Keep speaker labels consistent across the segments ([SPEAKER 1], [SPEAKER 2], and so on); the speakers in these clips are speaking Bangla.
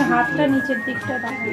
[SPEAKER 1] হাতটা নিচের দিকটা রাখো।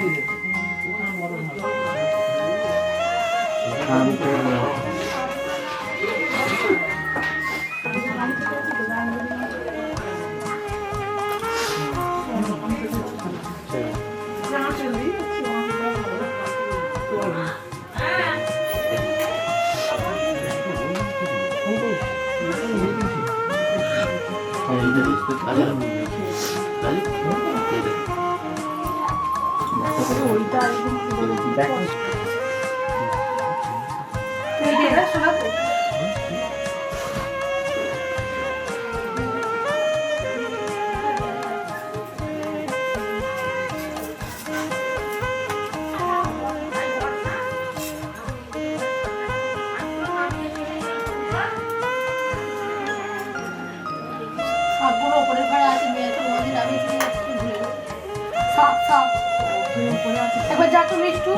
[SPEAKER 1] একবার যা তুমি একটু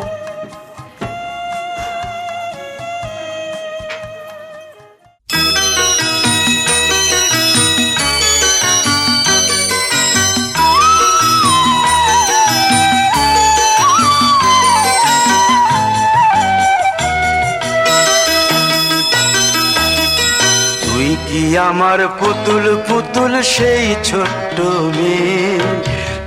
[SPEAKER 2] তুই কি আমার পুতুল পুতুল সেই ছোট্ট মেয়ে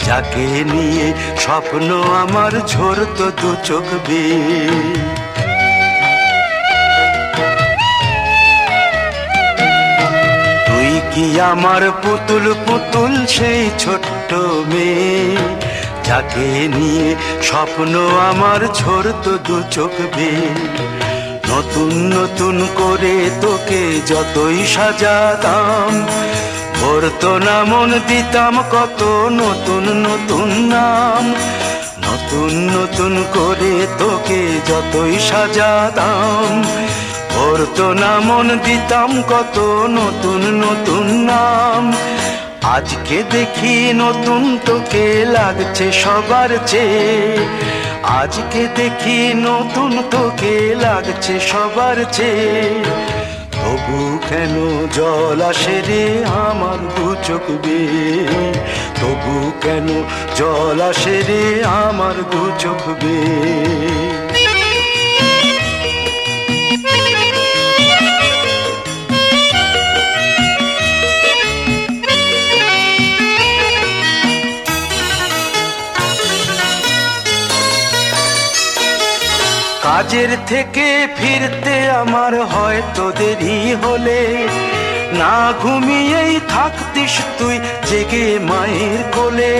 [SPEAKER 2] যাকে নিয়ে স্বপ্ন আমার ঝরতো দু চোখ বেয়ে। তুই কি আমার পুতুল পুতুল সেই ছোট্ট মেয়ে যাকে নিয়ে স্বপ্ন আমার ঝরতো দু চোখ বেয়ে। নতুন নতুন করে তোকে যতই সাজাতাম ভরতো না মন, দিতাম কত নতুন নতুন নাম। নতুন নতুন করে তোকে যতই সাজাতাম ভরতো না মন, দিতাম কত নতুন নতুন নাম। আজকে দেখি নতুন তোকে লাগছে সবার চেয়ে, আজকে দেখি নতুন তোকে লাগছে সবার চেয়ে। তবু কেন জল আসে রে আমার দু চোখ বেয়ে, তবু কেন জল আসে রে আমার দু চোখ বেয়ে। কাজের থেকে ফিরতে আমার হয়তো দেরি হলে, না ঘুমিয়েই থাকতিস তুই জেগে মায়ের কোলে।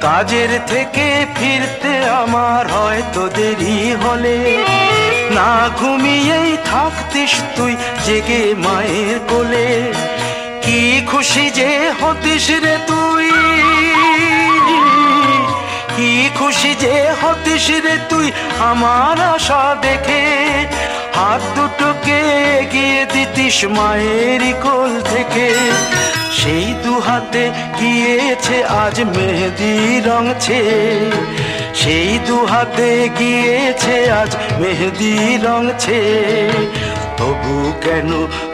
[SPEAKER 2] কাজের থেকে ফিরতে আমার হয়তো দেরি হলে, না ঘুমিয়েই থাকতিস তুই জেগে মায়ের কোলে। কি খুশি যে হতিস রে তুই, কি খুশি যে হতিস রে তুই আমার আশা দেখে। হাত দুটোকে এগিয়ে দিতিস মায়ের কোল থেকে, সেই দু হাতে গিয়েছে আজ মেহেদি রং ছেয়ে। সেই দু হাতে গিয়েছে আজ মেহেদি রং ছেয়ে। তবু কেন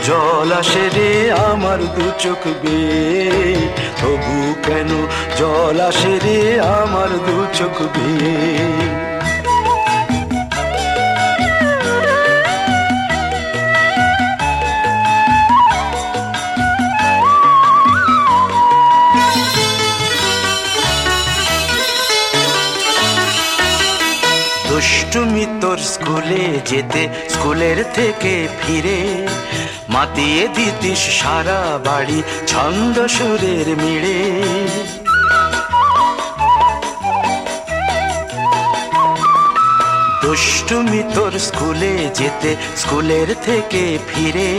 [SPEAKER 2] জল আসে রে আমার দু চোখ বেয়ে, তবু কেন জল আসে রে আমার দু চোখ বেয়ে। দুষ্টুমি তোর স্কুলে যেতে, স্কুলের থেকে ফিরে মাতিয়ে দিতিস সারা বাড়ি ছন্দ সুরের মিড়ে। দুষ্টুমি তোর স্কুলে যেতে, স্কুলের থেকে ফিরে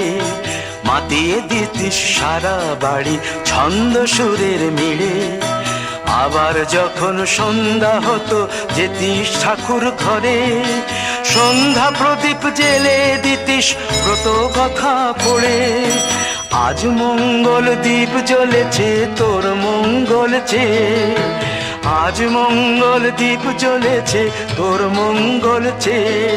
[SPEAKER 2] মাতিয়ে দিতিস সারা বাড়ি ছন্দ সুরের মিড়ে। আবার যখন সন্ধ্যা হতো যেতিস ঠাকুর ঘরে, সন্ধ্যা প্রদীপ জেলে দিতিস ব্রত কথা পড়ে। আজ মঙ্গল দ্বীপ জ্বলেছে তোর মঙ্গল চেয়ে, আজ মঙ্গল দ্বীপ জ্বলেছে তোর মঙ্গল চেয়ে।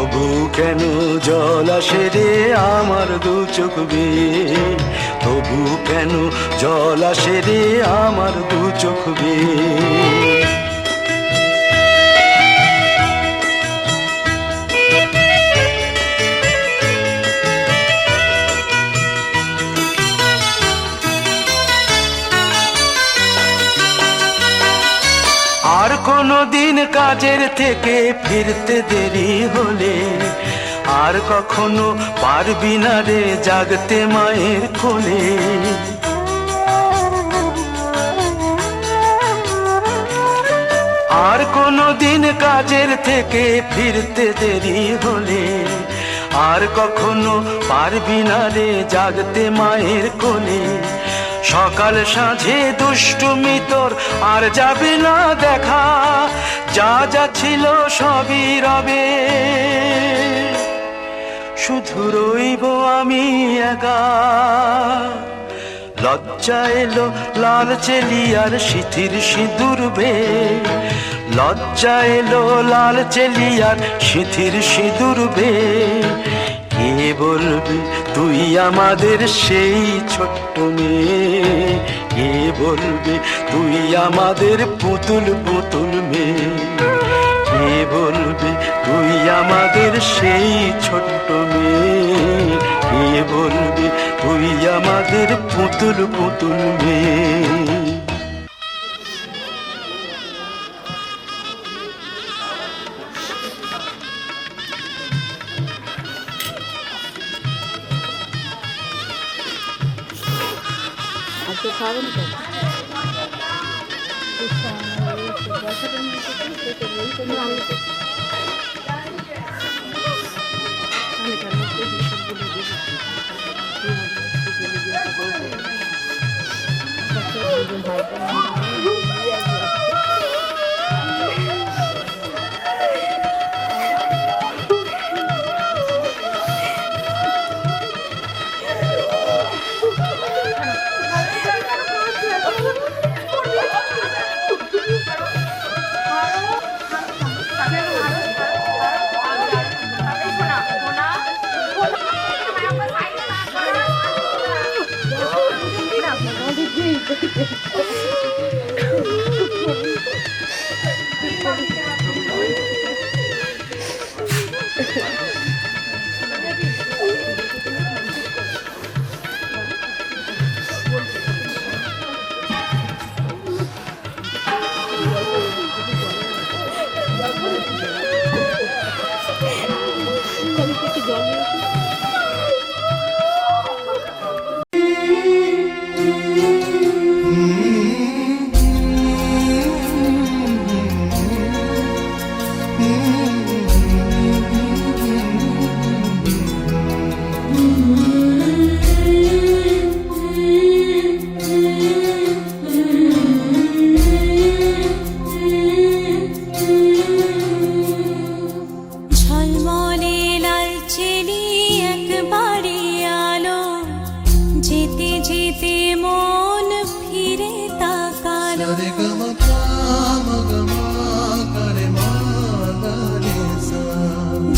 [SPEAKER 2] তবু কেন জল আসে রে আমার দু চোখ বেয়ে, তবু কেন জল আসে রে আমার দু চোখ বেয়ে। আর কোনো দিন কাজের থেকে ফিরতে দেরি হলে, আর কখনো পারবি না রে জাগতে মায়ের কোলে। আর কোনো দিন কাজের থেকে ফিরতে দেরি হলে, আর কখনো পারবি না রে জাগতে মায়ের কোলে। সকাল সাঁঝে দুষ্টুমি তোর আর যাবে না দেখা, যা যা ছিল সবই রবে, শুধু রইব আমি একা। লজ্জা এলো লাল চেলিয়ার সিথির সিঁদুর বে, লজ্জা এলো লাল চেলিয়ার সিথির সিঁদুর বে। কে বলবে তুই আমাদের সেই ছোট্ট মেয়ে, কে বলবে তুই আমাদের পুতুল পুতুল মেয়ে, কে বলবে তুই আমাদের সেই ছোট্ট মেয়ে, কে বলবে তুই আমাদের পুতুল পুতুল মেয়ে।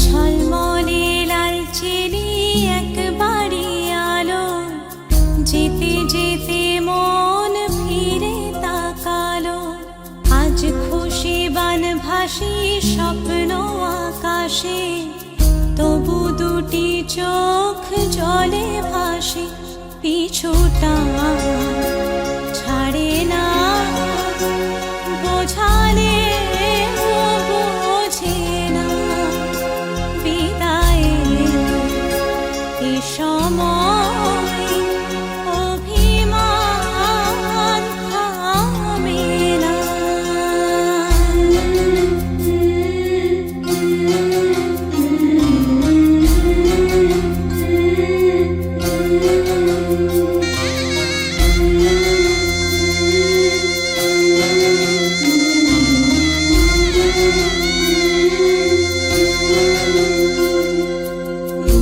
[SPEAKER 3] ঝলমলে লাল চেলি একবারে আলো, যেতে যেতে মন ফিরে তাকালো। আজ খুশি বান ভাসি স্বপ্ন আকাশে, তবু দুটি চোখ জলে ভাসে। পিছুটা ছাড়ে না, বোঝালে বোঝে না। বিদায়ের এ সময় অভিমান থামে না।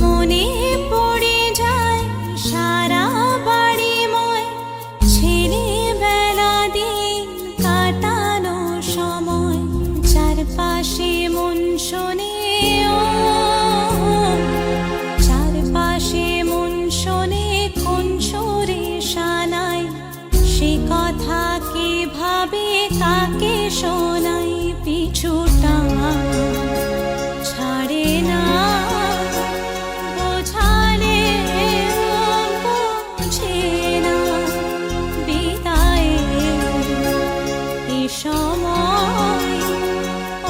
[SPEAKER 3] মনে পড়ে যায় সারা বাড়িময় ছেলেবেলা দিন কাটানো সময়। চারপাশে মন শোনে ও শোনাই পিছুটা ছাড়ে না বোঝালে বুঝে না বিদায়ে এ সময়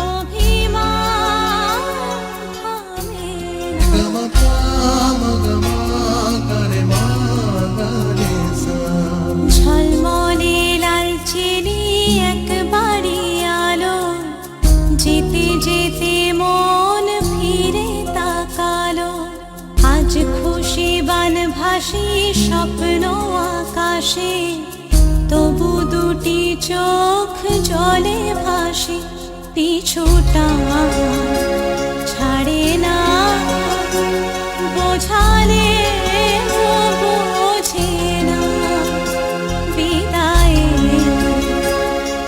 [SPEAKER 3] অভিমান থামে না ঝলমলে লালচেলি একবারই আলো যেতে যেতে মন ফিরে তাকালো আজ খুশি বানভাসি স্বপ্ন আকাশে তবু দুটি চোখ জলে ভাসে পিছুটা ছাড়ে না বোঝালে বোঝে না বিদায়ে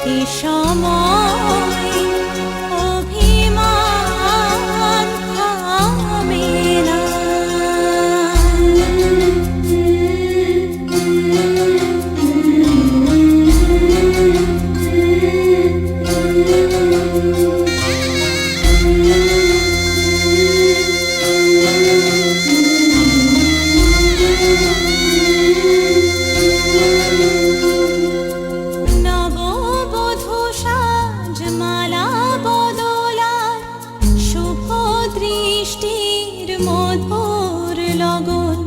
[SPEAKER 3] এ সময় অভিমান থামে না নববধূ সাজমালা বদলার শুভ দৃষ্টির মধুর লগন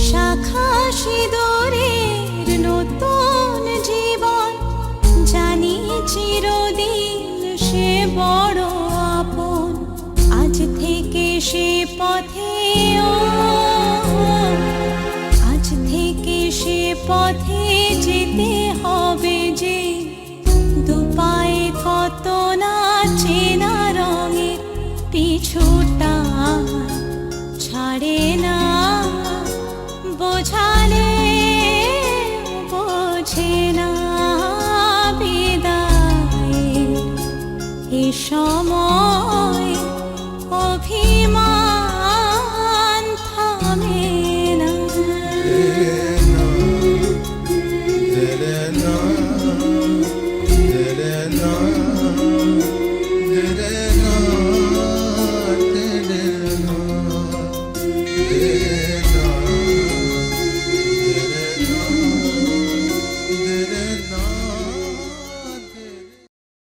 [SPEAKER 3] শাখা সিঁদুরের নতুন জীবন জানি চিরদিন সে বড় আপন আজ থেকে সে পথে আজ থেকে সে পথে যেতে হবে যে দুপায়ে কত না চেনা রঙের পিছুটা ছাড়ে না বোঝালে বোঝে না বিদায়ে এ সময় অভি